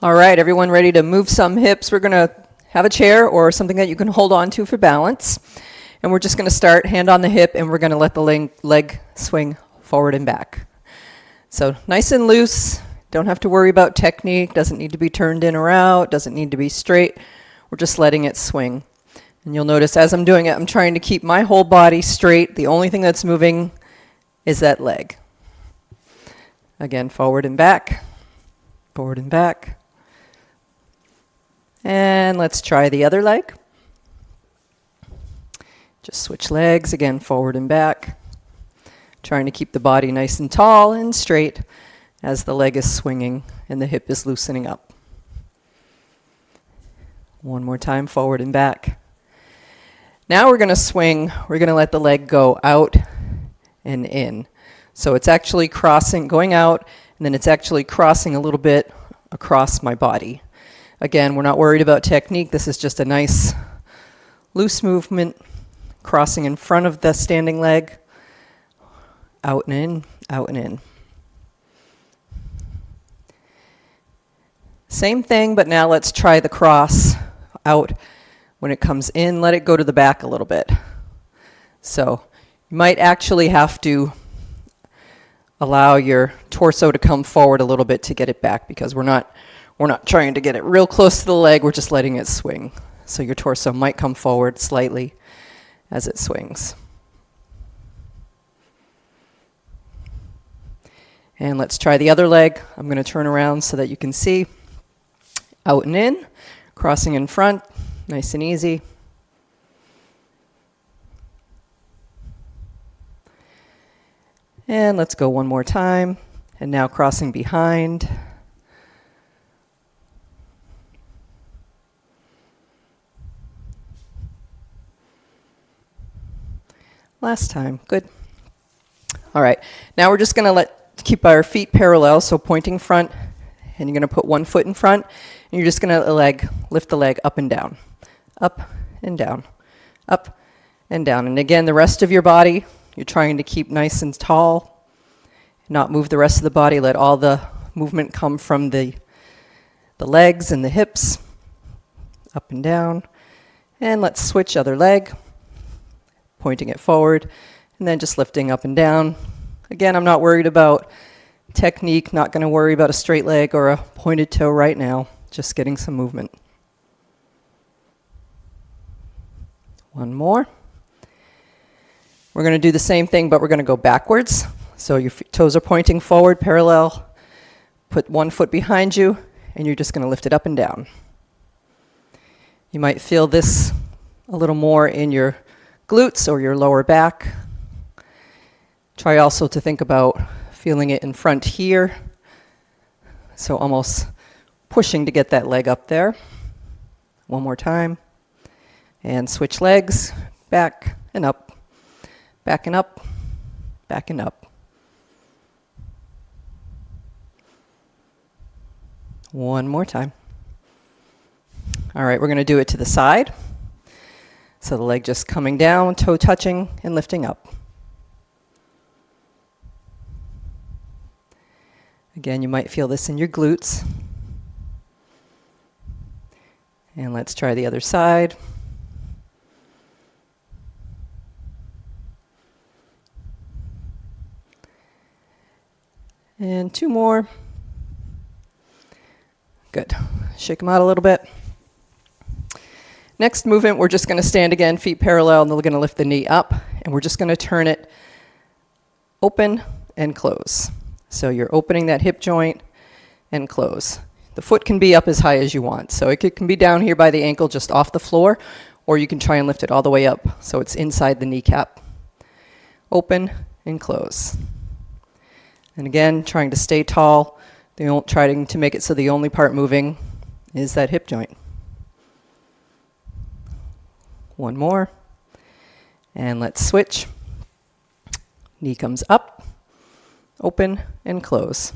All right, everyone ready to move some hips? We're going to have a chair or something that you can hold on to for balance. And we're just going to start hand on the hip, and we're going to let the leg swing forward and back. So nice and loose. Don't have to worry about technique. Doesn't need to be turned in or out. Doesn't need to be straight. We're just letting it swing. And you'll notice as I'm doing it, I'm trying to keep my whole body straight. The only thing that's moving is that leg. Again, forward and back. Forward and back. And let's try the other leg. Just switch legs, again, forward and back. Trying to keep the body nice and tall and straight as the leg is swinging and the hip is loosening up. One more time, forward and back. Now we're going to swing. We're going to let the leg go out and in. So it's actually crossing, going out, and then it's actually crossing a little bit across my body. Again, we're not worried about technique. This is just a nice loose movement, crossing in front of the standing leg, out and in, out and in. Same thing, but now let's try the cross out. When it comes in, let it go to the back a little bit. So you might actually have to allow your torso to come forward a little bit to get it back, because we're not trying to get it real close to the leg, we're just letting it swing. So your torso might come forward slightly as it swings. And let's try the other leg. I'm going to turn around so that you can see. Out and in, crossing in front, nice and easy. And let's go one more time. And now crossing behind. Last time, good. All right, now we're just going to keep our feet parallel, so pointing front, and you're going to put one foot in front, and you're just going to lift the leg up and down, up and down, up and down. And again, the rest of your body, you're trying to keep nice and tall, not move the rest of the body. Let all the movement come from the legs and the hips, up and down. And let's switch other leg. Pointing it forward, and then just lifting up and down. Again, I'm not worried about technique, not going to worry about a straight leg or a pointed toe right now, just getting some movement. One more. We're going to do the same thing, but we're going to go backwards. So your toes are pointing forward, parallel. Put one foot behind you, and you're just going to lift it up and down. You might feel this a little more in your glutes or your lower back. Try also to think about feeling it in front here. So almost pushing to get that leg up there. One more time. And switch legs, back and up, back and up, back and up. One more time. All right, we're going to do it to the side. So the leg just coming down, toe touching, and lifting up. Again, you might feel this in your glutes. And let's try the other side. And two more. Good. Shake them out a little bit. Next movement, we're just going to stand again, feet parallel, and then we're going to lift the knee up, and we're just going to turn it open and close. So you're opening that hip joint and close. The foot can be up as high as you want. So it can be down here by the ankle, just off the floor, or you can try and lift it all the way up so it's inside the kneecap. Open and close. And again, trying to stay tall, trying to make it so the only part moving is that hip joint. One more. And let's switch. Knee comes up, open, and close.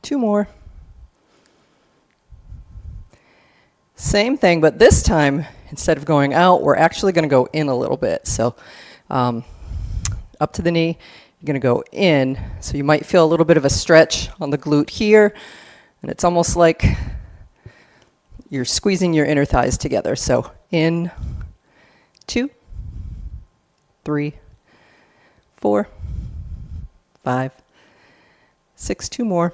Two more. Same thing, but this time, instead of going out, we're actually going to go in a little bit. So up to the knee. You're going to go in. So you might feel a little bit of a stretch on the glute here. And it's almost like you're squeezing your inner thighs together. So in, 2, 3, 4, 5, 6, 2 more.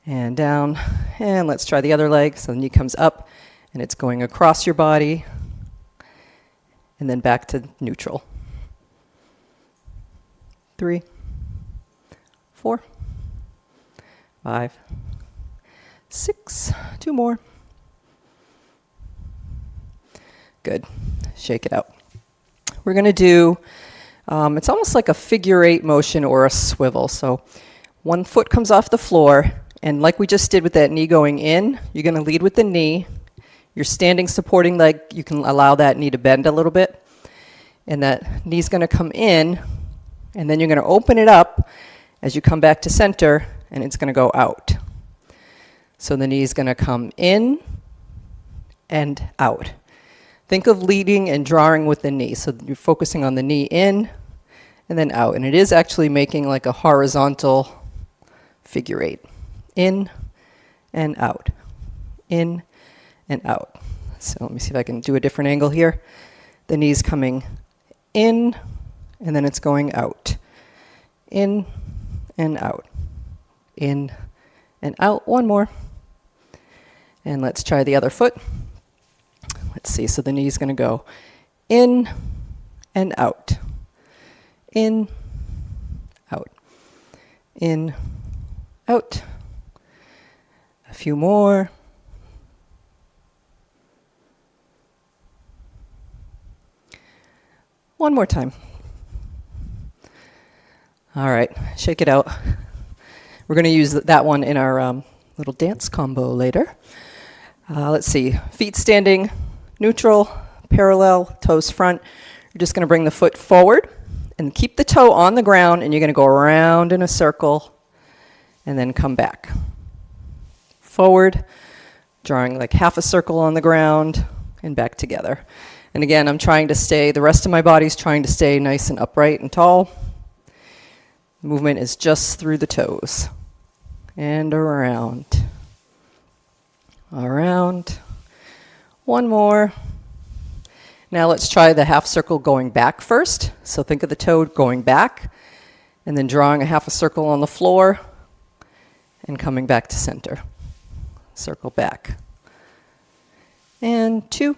And down. And let's try the other leg. So the knee comes up and it's going across your body. And then back to neutral. 3, 4, 5, 6, 2 more. Good. Shake it out. We're going to do, it's almost like a figure 8 motion or a swivel. So one foot comes off the floor, and like we just did with that knee going in, you're going to lead with the knee. Your standing supporting leg, you can allow that knee to bend a little bit. And that knee's going to come in, and then you're going to open it up as you come back to center, and it's going to go out. So the knee's going to come in and out. Think of leading and drawing with the knee. So you're focusing on the knee in and then out. And it is actually making like a horizontal figure 8. In and out. In and out. So let me see if I can do a different angle here. The knee's coming in, and then it's going out. In and out. In and out. One more. And let's try the other foot. Let's see. So the knee's going to go in and out. In, out. In, out. A few more. One more time. All right, shake it out. We're going to use that one in our little dance combo later. Let's see, feet standing, neutral, parallel, toes front. You're just going to bring the foot forward and keep the toe on the ground, and you're going to go around in a circle and then come back. Forward, drawing like half a circle on the ground and back together. And again, I'm trying to stay, the rest of my body's trying to stay nice and upright and tall. Movement is just through the toes. And around. Around. One more. Now let's try the half circle going back first. So think of the toe going back, and then drawing a half a circle on the floor, and coming back to center. Circle back. And 2.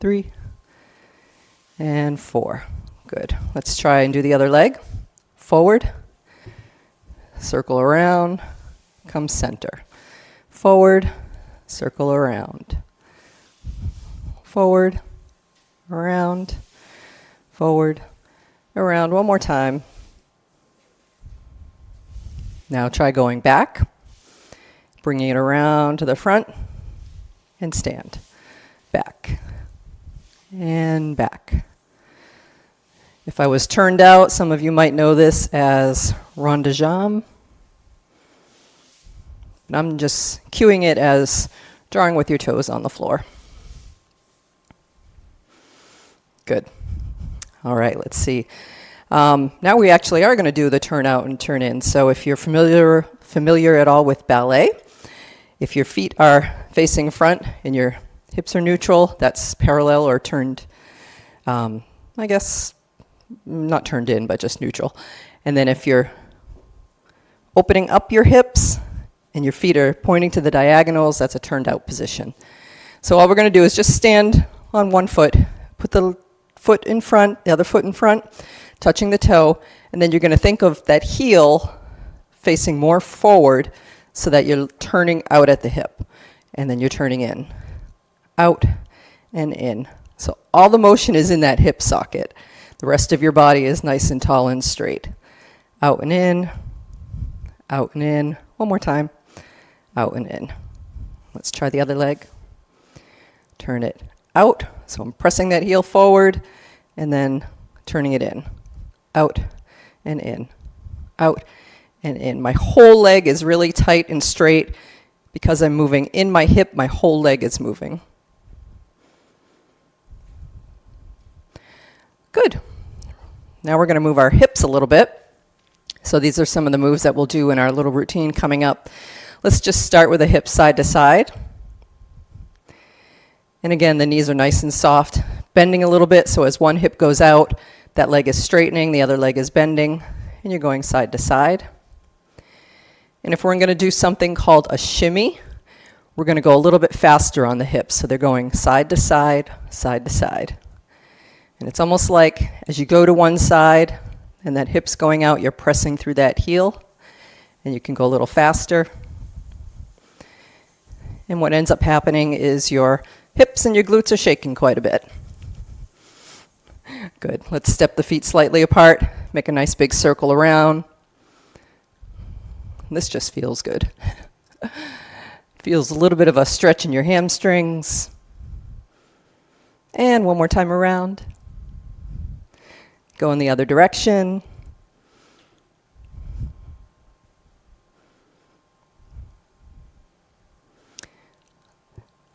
3, and 4. Good. Let's try and do the other leg. Forward, circle around, come center. Forward, circle around. Forward, around, forward, around. One more time. Now try going back, bringing it around to the front, and stand. Back. And back. If I was turned out, some of you might know this as rond de jambe. And I'm just cueing it as drawing with your toes on the floor. Good. All right, let's see. Now we actually are going to do the turn out and turn in. So if you're familiar at all with ballet, if your feet are facing front and your hips are neutral, that's parallel or turned, I guess, not turned in, but just neutral. And then if you're opening up your hips and your feet are pointing to the diagonals, that's a turned out position. So all we're going to do is just stand on one foot, put the foot in front, the other foot in front, touching the toe, and then you're going to think of that heel facing more forward so that you're turning out at the hip, and then you're turning in. Out and in. So all the motion is in that hip socket. The rest of your body is nice and tall and straight. Out and in. Out and in. One more time. Out and in. Let's try the other leg. Turn it out. So I'm pressing that heel forward and then turning it in. Out and in. Out and in. My whole leg is really tight and straight because I'm moving in my hip. My whole leg is moving. Now we're going to move our hips a little bit. So these are some of the moves that we'll do in our little routine coming up. Let's just start with the hips side to side. And again, the knees are nice and soft, bending a little bit, so as one hip goes out, that leg is straightening, the other leg is bending, and you're going side to side. And if we're going to do something called a shimmy, we're going to go a little bit faster on the hips. So they're going side to side, side to side. And it's almost like as you go to one side and that hip's going out, you're pressing through that heel, and you can go a little faster. And what ends up happening is your hips and your glutes are shaking quite a bit. Good. Let's step the feet slightly apart, make a nice big circle around. This just feels good. Feels a little bit of a stretch in your hamstrings. And one more time around. Go in the other direction.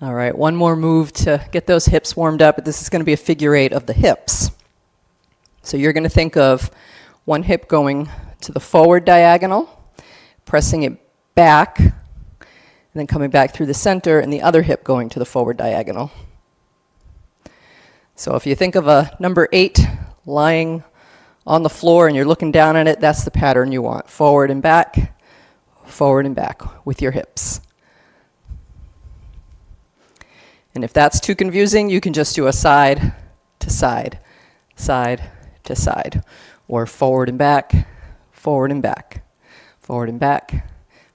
All right, one more move to get those hips warmed up. This is going to be a figure 8 of the hips. So you're going to think of one hip going to the forward diagonal, pressing it back, and then coming back through the center, and the other hip going to the forward diagonal. So if you think of a number 8 lying on the floor and you're looking down at it, that's the pattern you want. Forward and back with your hips. And if that's too confusing, you can just do a side to side, side to side, or forward and back, forward and back, forward and back,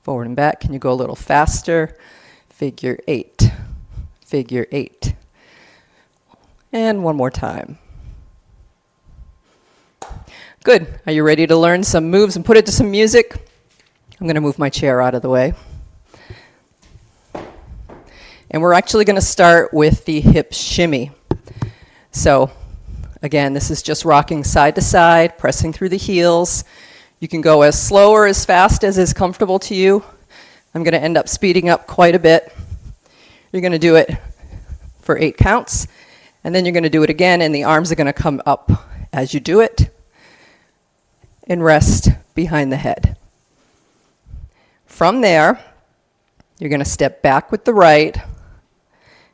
forward and back. Can you go a little faster? Figure 8, figure 8. And one more time. Good. Are you ready to learn some moves and put it to some music? I'm going to move my chair out of the way. And we're actually going to start with the hip shimmy. So again, this is just rocking side to side, pressing through the heels. You can go as slow or as fast as is comfortable to you. I'm going to end up speeding up quite a bit. You're going to do it for 8 counts, and then you're going to do it again, and the arms are going to come up as you do it and rest behind the head. From there, you're going to step back with the right,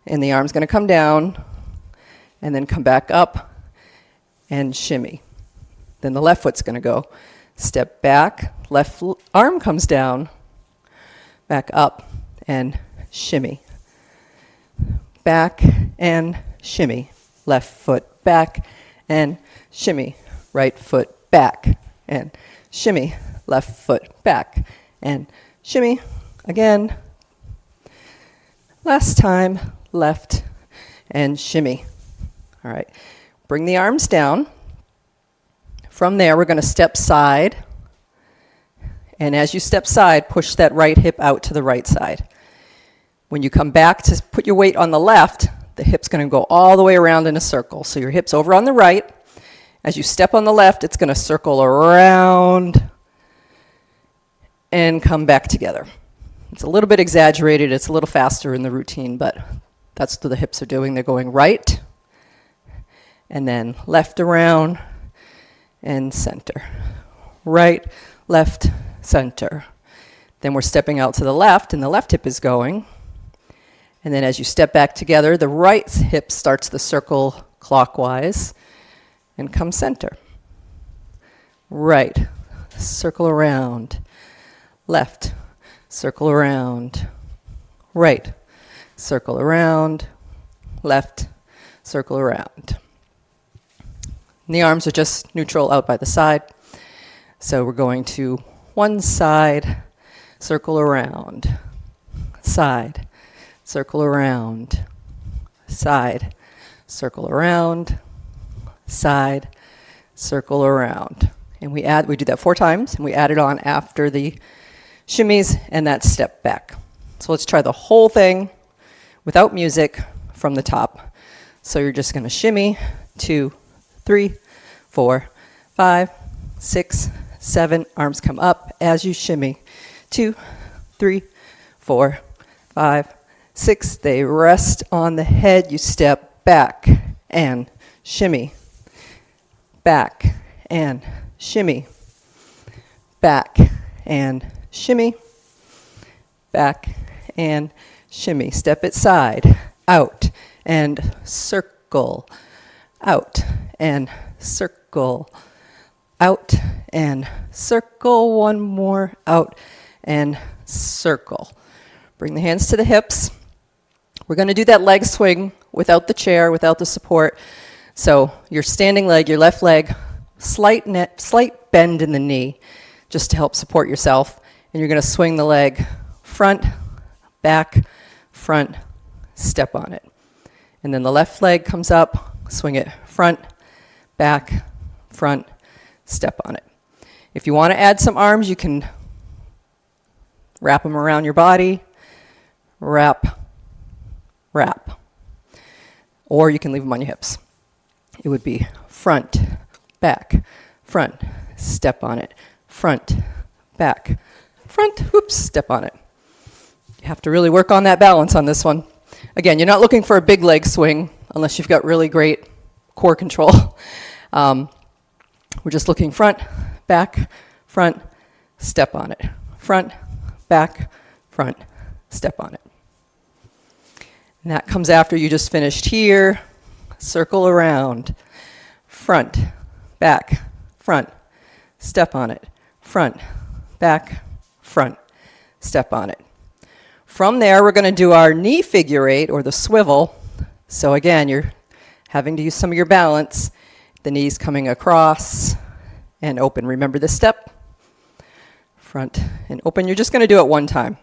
and the arm's going to come down and then come back up and shimmy. Then the left foot's going to go step back, left arm comes down, back up and shimmy. Back and shimmy. Left foot back and shimmy. Right foot back and shimmy. Left foot back and shimmy. Again. Last time, left and shimmy. All right, bring the arms down. From there, we're going to step side. And as you step side, push that right hip out to the right side. When you come back to put your weight on the left, the hip's going to go all the way around in a circle. So your hip's over on the right. As you step on the left, it's going to circle around and come back together. It's a little bit exaggerated. It's a little faster in the routine, but that's what the hips are doing. They're going right, and then left around, and center. Right, left, center. Then we're stepping out to the left, and the left hip is going. And then as you step back together, the right hip starts the circle clockwise and comes center. Right, circle around. Left, circle around. Right, circle around. Left, circle around. And the arms are just neutral out by the side. So we're going to one side, circle around. Side, circle around. Side, circle around. Side, circle around. And we do that 4 times, and we add it on after the shimmies and that step back. So let's try the whole thing without music from the top. So you're just going to shimmy 2, 3, 4, 5, 6, 7. Arms come up as you shimmy. 2, 3, 4, 5, 6. They rest on the head. You step back and shimmy. Back and shimmy, back and shimmy, back and shimmy. Step it side, out and circle, out and circle, out and circle. One more, out and circle. Bring the hands to the hips. We're going to do that leg swing without the chair, without the support. So your standing leg, your left leg, slight bend in the knee just to help support yourself. And you're going to swing the leg front, back, front, step on it. And then the left leg comes up, swing it front, back, front, step on it. If you want to add some arms, you can wrap them around your body, wrap, wrap. Or you can leave them on your hips. It would be front, back, front, step on it, front, back, front, whoops, step on it. You have to really work on that balance on this one. Again, you're not looking for a big leg swing unless you've got really great core control. We're just looking front, back, front, step on it. Front, back, front, step on it. And that comes after you just finished here. Circle around. Front, back, front, step on it. Front, back, front, step on it. From there, we're going to do our knee figure eight, or the swivel. So again, you're having to use some of your balance. The knees coming across and open. Remember this step? Front and open. You're just going to do it one time.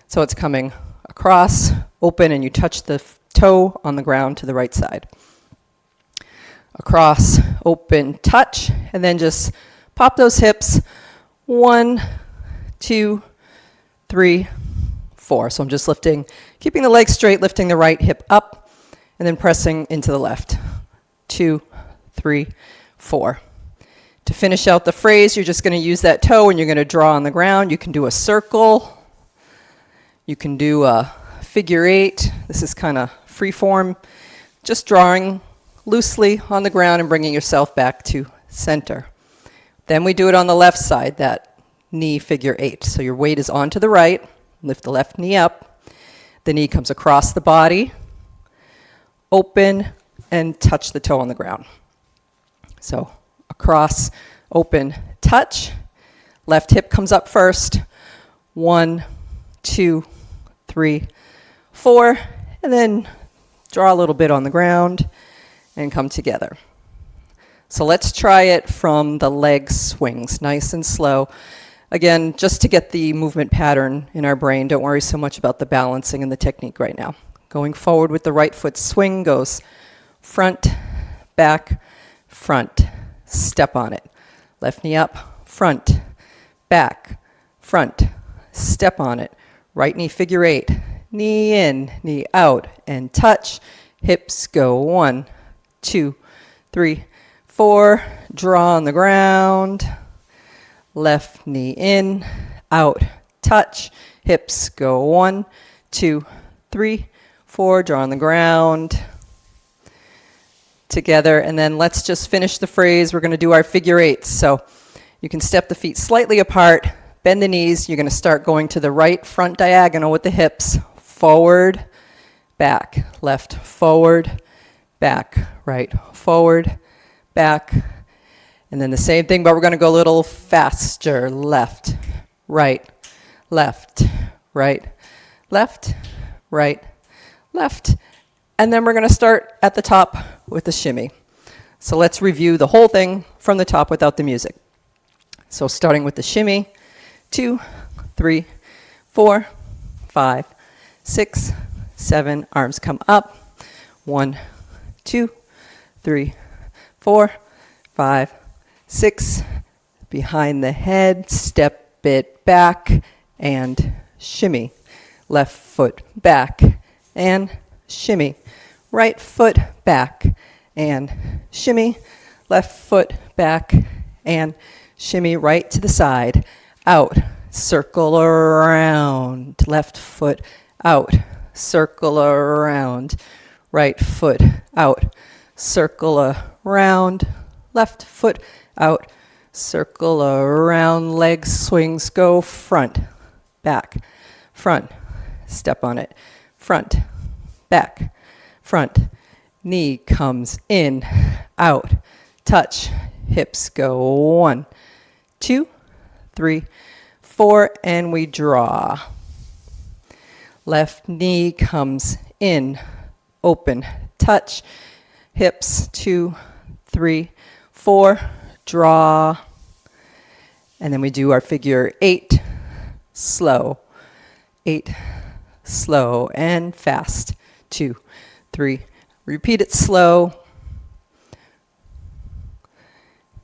So it's coming across, open, and you touch the toe on the ground to the right side. Across, open, touch, and then just pop those hips. 1, 2, 3, 4. So I'm just lifting, keeping the legs straight, lifting the right hip up, and then pressing into the left. 2, 3, 4. To finish out the phrase, you're just going to use that toe and you're going to draw on the ground. You can do a circle. You can do a figure eight. This is kind of free form. Just drawing loosely on the ground and bringing yourself back to center. Then we do it on the left side, that knee figure eight. So your weight is onto the right. Lift the left knee up. The knee comes across the body. Open and touch the toe on the ground. So across, open, touch. Left hip comes up first. 1, 2, 3, 4. And then draw a little bit on the ground and come together. So let's try it from the leg swings, nice and slow. Again, just to get the movement pattern in our brain, don't worry so much about the balancing and the technique right now. Going forward with the right foot swing goes front, back, front, step on it. Left knee up, front, back, front, step on it. Right knee figure eight, knee in, knee out, and touch. Hips go 1, 2, 3, 4. Draw on the ground. Left knee in, out, touch. Hips go 1, 2, 3, 4. Draw on the ground. Together, and then let's just finish the phrase. We're going to do our figure eights. So you can step the feet slightly apart, bend the knees. You're going to start going to the right front diagonal with the hips. Forward, back, left, forward, back, right, forward, back. And then the same thing, but we're going to go a little faster. Left, right, left, right, left, right, left. And then we're going to start at the top with the shimmy. So let's review the whole thing from the top without the music. So starting with the shimmy, 2, 3, 4, 5, 6, 7. Arms come up. 1, 2, 3, 4, 5, 6. Behind the head, step it back and shimmy. Left foot back and shimmy. Right foot back and shimmy. Left foot back and shimmy. Right to the side. Out. Circle around. Left foot out. Circle around. Right foot out. Circle around. Left foot out, circle around, leg swings, go front, back, front, step on it, front, back, front, knee comes in, out, touch, hips go 1, 2, 3, 4, and we draw. Left knee comes in, open, touch, hips 2, 3, 4, draw, and then we do our figure 8, slow, 8, slow, and fast, 2, 3, repeat it slow,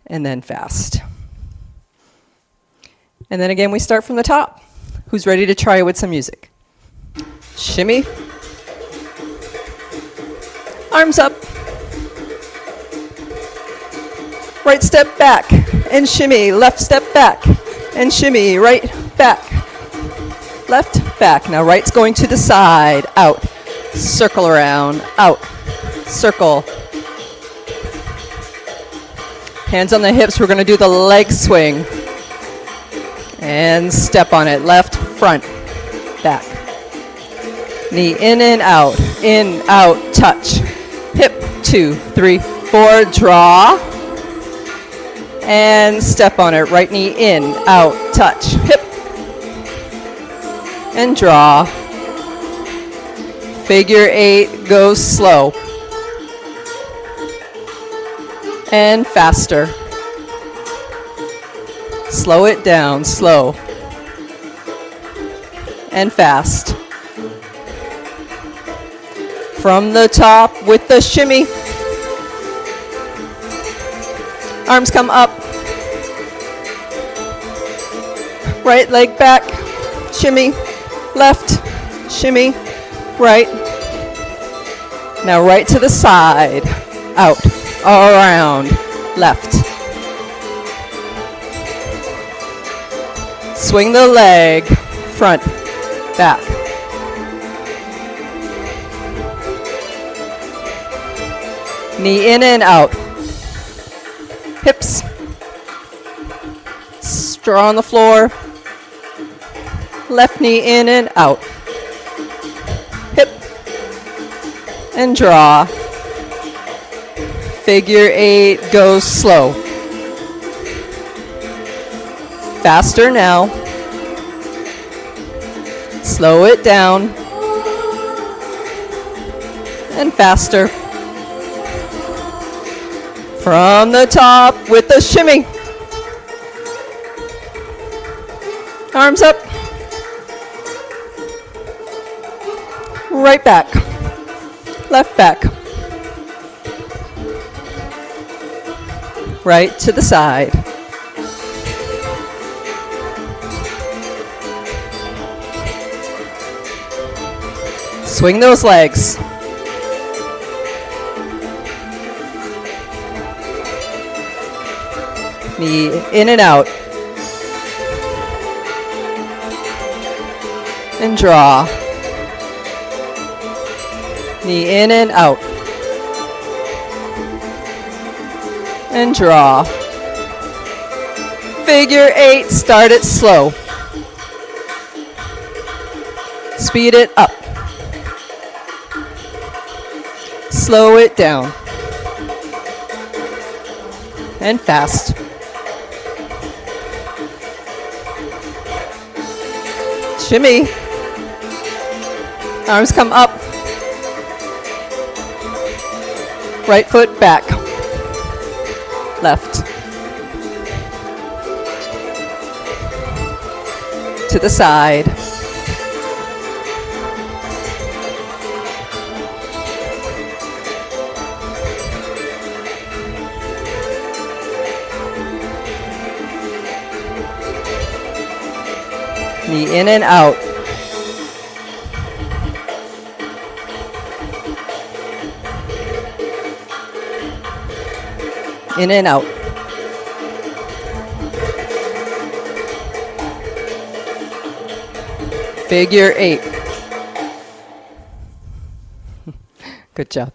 and then fast. And then again, we start from the top. Who's ready to try it with some music? Shimmy. Arms up. Right step back and shimmy. Left step back and shimmy. Right back. Left back. Now right's going to the side. Out. Circle around. Out. Circle. Hands on the hips. We're going to do the leg swing. And step on it. Left, front, back. Knee in and out, touch. Hip, 2, 3, 4, draw. And step on it. Right knee in, out, touch. Hip. And draw. Figure 8, go slow. And faster. Slow it down, slow. And fast. From the top with the shimmy. Arms come up. Right leg back, shimmy. Left, shimmy. Right. Now right to the side. Out, around, left. Swing the leg, front, back. Knee in and out. Hips. Straw on the floor. Left knee in and out. Hip. And draw. Figure 8, goes slow. Faster now. Slow it down. And faster. From the top with the shimmy. Arms up. Right back. Left back. Right to the side. Swing those legs. Knee in and out. And draw. Knee in and out. And draw. Figure 8, start it slow. Speed it up. Slow it down. And fast. Shimmy. Arms come up. Right foot back. Left. To the side. Knee in and out. In and out. Figure 8. Good job.